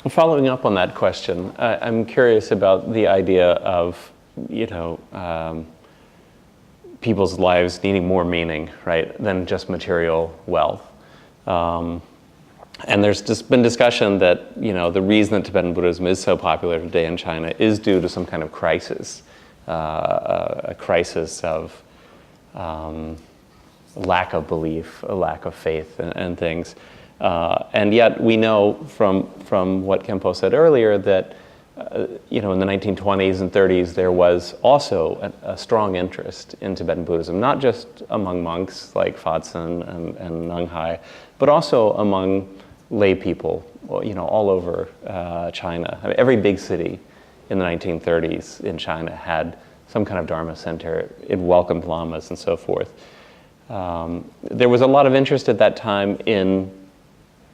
Following up on that question, I'm curious about the idea of, people's lives needing more meaning, right, than just material wealth. And there's just been discussion that, the reason that Tibetan Buddhism is so popular today in China is due to some kind of crisis, a crisis of lack of belief, a lack of faith and things. And yet we know from what Khenpo said earlier that, in the 1920s and 30s, there was also a strong interest in Tibetan Buddhism, not just among monks like Fadzun and Neng Hai, but also among lay people, all over China. I mean, every big city in the 1930s in China had some kind of Dharma center. It welcomed lamas and so forth. There was a lot of interest at that time in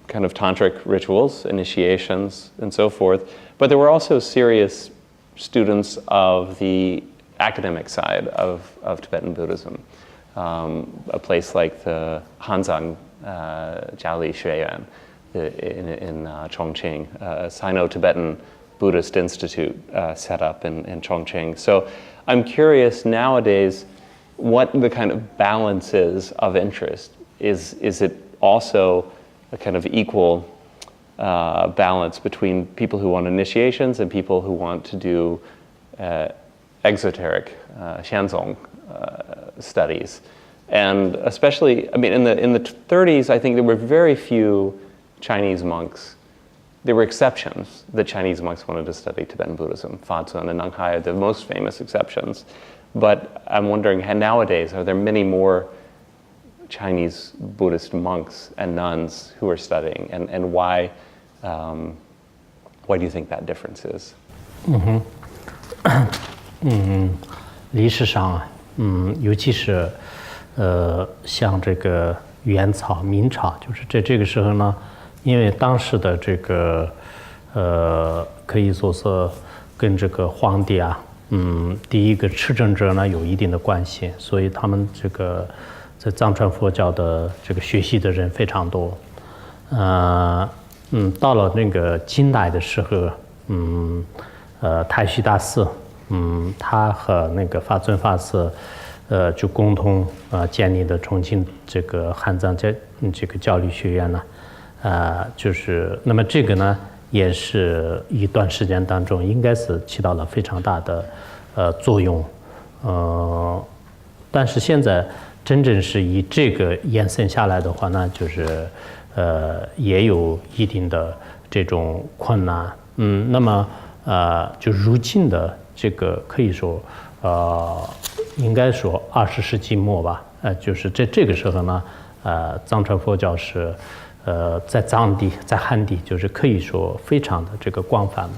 kind of tantric rituals, initiations, and so forth. But there were also serious students of the academic side of Tibetan Buddhism. A place like the Hanzang Jiali Xueyuan in Chongqing, a Sino-Tibetan Buddhist Institute set up in Chongqing. So I'm curious nowadays what the kind of balance is of interest. Is it also a kind of equal balance between people who want initiations and people who want to do exoteric Xianzong studies? And especially, I mean, in the 30s, I think there were very few Chinese monks. There were exceptions that Chinese monks wanted to study Tibetan Buddhism. Fadzun and Neng Hai are the most famous exceptions. But I'm wondering, nowadays, are there many more Chinese Buddhist monks and nuns who are studying, and why do you think that difference is? 历史上尤其是像这个元朝、明朝，就是在这个时候呢，因为当时的这个可以说是跟这个皇帝啊，第一个执政者呢有一定的关系，所以他们这个在藏传佛教的这个学习的人非常多。到了那个近代的时候，太虚大师，他和那个法尊法师，就共同建立的重庆这个汉藏这个教育学院呢，就是那么这个呢，也是一段时间当中应该是起到了非常大的作用，但是现在真正是以这个延伸下来的话呢，就是也有一定的这种困难，那么就如今的这个可以说应该说20世纪末吧，就是在这个时候呢，藏传佛教是在藏地在汉地就是可以说非常的这个广泛，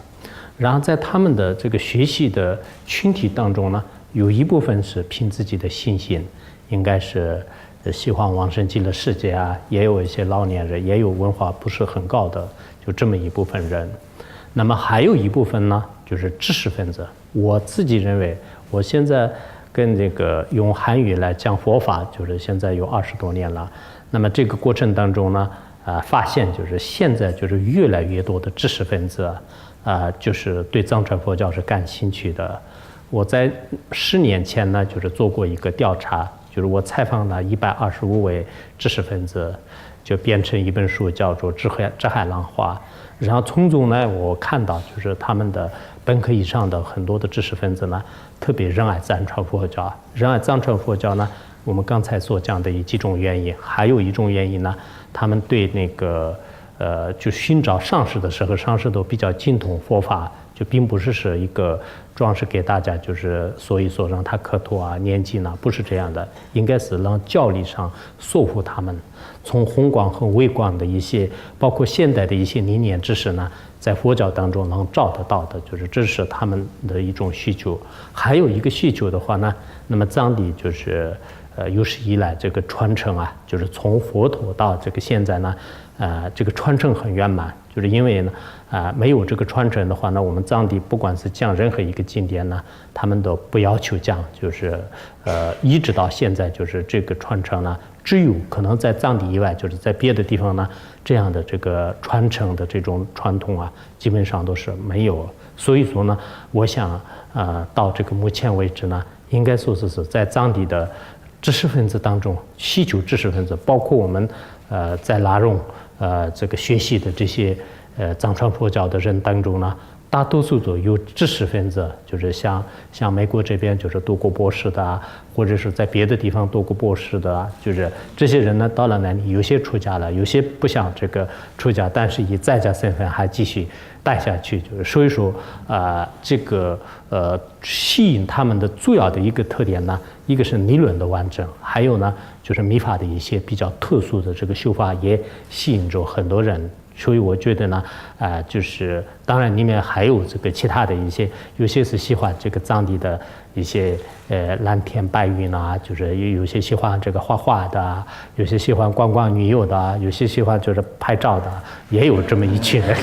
然后在他们的这个学习的群体当中呢，有一部分是凭自己的信心，应该是喜欢往生极乐世界啊，也有一些老年人，也有文化不是很高的，就这么一部分人。那么还有一部分呢，就是知识分子。我自己认为，我现在跟这个用汉语来讲佛法，就是现在有20多年了。那么这个过程当中呢，发现就是现在就是越来越多的知识分子就是对藏传佛教是感兴趣的。我在10年前呢，就是做过一个调查，就是我采访了125位知识分子，就编成一本书，叫做《知海浪花》。然后从中呢，我看到就是他们的本科以上的很多的知识分子呢，特别热爱藏传佛教。热爱藏传佛教呢，我们刚才所讲的几种原因，还有一种原因呢，他们对那个就寻找上师的时候，上师都比较精通佛法，就并不是一个装饰给大家，就是所以说让他磕头啊、念经啊，不是这样的，应该是让教理上说服他们，从宏观和微观的一些，包括现代的一些理念知识呢，在佛教当中能找得到的，就是这是他们的一种需求。还有一个需求的话呢，那么藏地就是有史以来这个传承啊，就是从佛陀到这个现在呢，这个传承很圆满，就是因为呢没有这个传承的话，那我们藏地不管是讲任何一个经典呢，他们都不要求讲，就是一直到现在就是这个传承呢，只有可能在藏地以外，就是在别的地方呢，这样的这个传承的这种传统啊，基本上都是没有。所以说呢，我想到这个目前为止呢，应该说是在藏地的知识分子当中，希求知识分子，包括我们在拉拢这个学习的这些藏传佛教的人当中呢，大多数都有知识分子，就是像美国这边就是读过博士的啊，或者是在别的地方读过博士的啊，就是这些人呢，到了那里有些出家了，有些不想这个出家，但是以在家身份还继续带下去，就是所以说这个吸引他们的主要的一个特点呢，一个是理论的完整，还有呢就是密法的一些比较特殊的这个修法也吸引着很多人。所以我觉得呢，就是当然里面还有这个其他的一些，有些是喜欢这个藏地的一些蓝天白云啊，就是有些喜欢这个画画的啊，有些喜欢观光旅游的啊，有些喜欢就是拍照的啊，也有这么一群人。